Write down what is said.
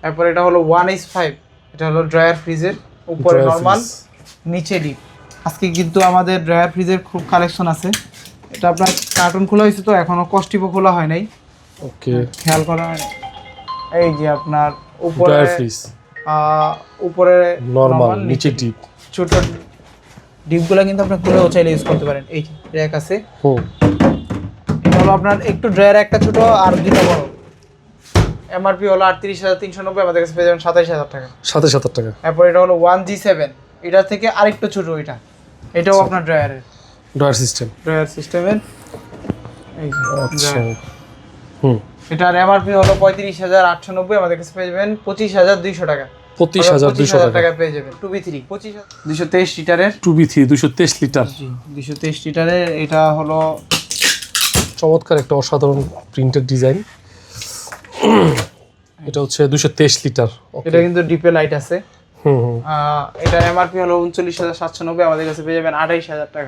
তারপর এটা হলো 1H5, এটা হলো ড্রায়ার ফ্রিজের, উপরে নরমাল, নিচে ডিপ। আজকে কিন্তু আমাদের ড্রায়ার ফ্রিজের খুব কালেকশন আছে। এটা আপনার কার্টুন খোলা হয়েছে তো, এখনো কস্টিপও খোলা হয় নাই। ওকে, খেয়াল করা হয় নাই। এই যে আপনার উপরে ড্রায়ার ফ্রিজ, উপরে নরমাল, নিচে ডিপ। ছোট ডিপগুলো কিন্তু আপনি খুলেও চাইলে ইউজ করতে পারেন। এই র্যাক আছে। এটা হলো আপনার একটু ড্রায়ার একটা ছোট আর দুটো বড়। এমআরপি হলো 38,390, আমাদের কাছে পেয়ে যাবেন 27,000 টাকা। 27,000 টাকা। তারপর এটা হলো 1G7, এটা থেকে আরেকটু ছোট এটা, এটাও আপনার ড্রায়ারের, ড্রায়ার সিস্টেমের। এই আচ্ছা, এটার এমআরপি হলো 35,890, আমাদের কাছে পেয়ে যাবেন 25,200 টাকা। 25,200 টাকা পেয়ে যাবেন। 2B3 223 লিটারের, 2B3 223 লিটার। 223 লিটারের। এটা হলো চমৎকার একটা অসাধারণ প্রিন্টেড ডিজাইন। এটা হচ্ছে 223 লিটার। এটা কিন্তু ডিপে লাইট আছে। এটার এমআরপি হলো 39,790, আমাদের কাছে পেয়ে যাবেন 28,000 টাকা।